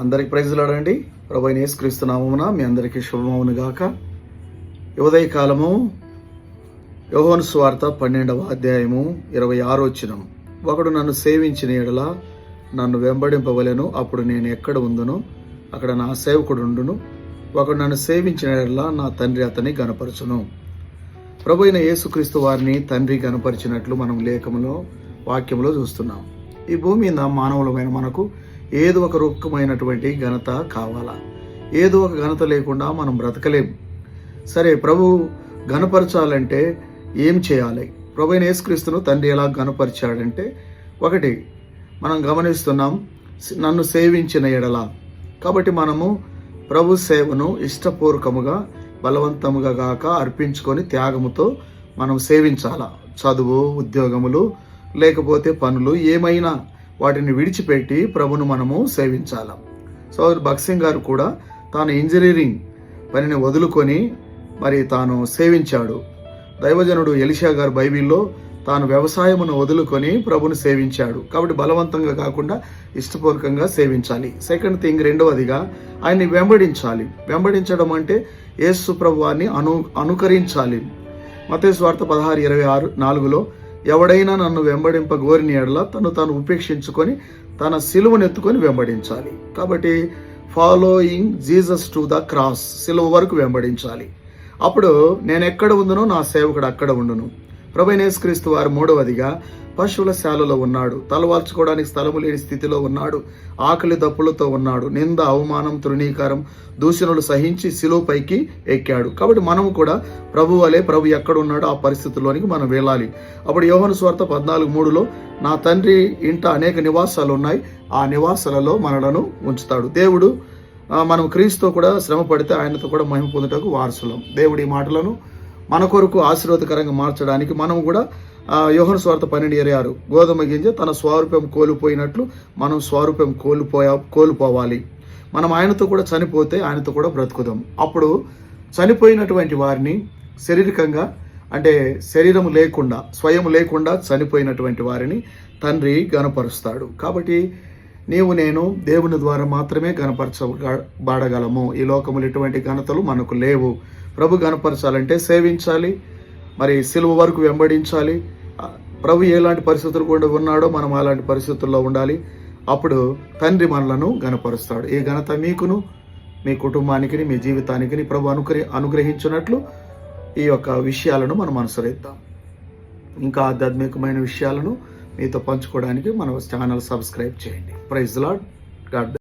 అందరికి ప్రైజ్లాడండి. ప్రభువైన యేసుక్రీస్తు నామమున మీ అందరికీ శుభమవును గాక. ఉదయ కాలము యోహాను సువార్త 12వ అధ్యాయము 26వ వచనం. ఒకడు నన్ను సేవించిన యెడల నన్ను వెంబడింపవలెను, అప్పుడు నేను ఎక్కడ ఉందునో అక్కడ నా సేవకుడు ఉండును. ఒకడు నన్ను సేవించిన యెడల నా తండ్రి అతని గనపరచును. ప్రభువైన యేసుక్రీస్తు వారిని తండ్రి గనపరిచినట్లు మనం లేఖములో వాక్యంలో చూస్తున్నాం. ఈ భూమి మీద మానవులమైన మనకు ఏదో ఒక రూపమైనటువంటి ఘనత కావాలా? ఏదో ఒక ఘనత లేకుండా మనం బ్రతకలేం. సరే, ప్రభు ఘనపరచాలంటే ఏం చేయాలి? ప్రభువైన యేసుక్రీస్తును తండ్రి ఎలా ఘనపరిచాడంటే, ఒకటి మనం గమనిస్తున్నాం, నన్ను సేవించిన ఎడల. కాబట్టి మనము ప్రభు సేవను ఇష్టపూర్వకముగా బలవంతముగా గాక అర్పించుకొని త్యాగముతో మనం సేవించాలా. చదువు, ఉద్యోగములు, లేకపోతే పనులు ఏమైనా వాటిని విడిచిపెట్టి ప్రభును మనము సేవించాలి. సోదరు భగత్ సింగ్ గారు కూడా తాను ఇంజనీరింగ్ పనిని వదులుకొని మరి తాను సేవించాడు. దైవజనుడు ఎలీషా గారు బైబిల్లో తాను వ్యవసాయమును వదులుకొని ప్రభును సేవించాడు. కాబట్టి బలవంతంగా కాకుండా ఇష్టపూర్వకంగా సేవించాలి. సెకండ్ థింగ్, రెండవదిగా ఆయన్ని వెంబడించాలి. వెంబడించడం అంటే యేసు ప్రభువాన్ని అనుకరించాలి. మత్తయి సువార్త 16:24లో ఎవడైనా నన్ను వెంబడింప గోరిని ఎడల తను తాను ఉపేక్షించుకొని తన సిలువనెత్తుకొని వెంబడించాలి. కాబట్టి following Jesus to the cross, సిలువ వరకు వెంబడించాలి. అప్పుడు నేను ఎక్కడ ఉందునో నా సేవకుడు అక్కడ ఉండును. ప్రభువైన యేసుక్రీస్తు వారు మూడవదిగా పశువుల శాలలో ఉన్నాడు. తలవాల్చుకోవడానికి స్థలము లేని స్థితిలో ఉన్నాడు. ఆకలి దప్పులతో ఉన్నాడు. నింద, అవమానం, తృణీకారం, దూషణలు సహించి శిలువపైకి ఎక్కాడు. కాబట్టి మనము కూడా ప్రభు వలె ప్రభు ఎక్కడ ఉన్నాడో ఆ పరిస్థితుల్లోనికి మనం వెళ్ళాలి. అప్పుడు యోహాను సువార్త 14:3లో నా తండ్రి ఇంట అనేక నివాసాలు ఉన్నాయి, ఆ నివాసాలలో మనలను ఉంచుతాడు. దేవుడు మనం క్రీస్తుతో కూడా శ్రమ పడితే ఆయనతో కూడా మహిమ పొందుటకు వారసులం. దేవుడి మాటలను మన కొరకు ఆశీర్వాదకరంగా మార్చడానికి మనం కూడా యోహాను సువార్త 12:26 గోధుమ గింజ తన స్వరూపం కోల్పోయినట్లు మనం స్వరూపం కోల్పోవాలి. మనం ఆయనతో కూడా చనిపోతే ఆయనతో కూడా బ్రతుకుదాం. అప్పుడు చనిపోయినటువంటి వారిని శారీరకంగా అంటే శరీరం లేకుండా, స్వయం లేకుండా చనిపోయినటువంటి వారిని తండ్రి గనపరుస్తాడు. కాబట్టి నీవు నేను దేవుని ద్వారా మాత్రమే గనపరచబడగలము. ఈ లోకములు ఎటువంటి ఘనతలు మనకు లేవు. ప్రభు గనపరచాలంటే సేవించాలి, మరి సిలువ వరకు వెంబడించాలి. ప్రభు ఎలాంటి పరిస్థితులు కూడా ఉన్నాడో మనం అలాంటి పరిస్థితుల్లో ఉండాలి. అప్పుడు తండ్రి మనలను గనపరుస్తాడు. ఈ ఘనత మీకును, మీ కుటుంబానికి, మీ జీవితానికి ప్రభు అనుగ్రహించినట్లు ఈ యొక్క విషయాలను మనం అనుసరిద్దాం. ఇంకా ఆధ్యాత్మికమైన విషయాలను మీతో పంచుకోవడానికి మన ఛానల్ సబ్స్క్రైబ్ చేయండి. Praise Lord. గాడ్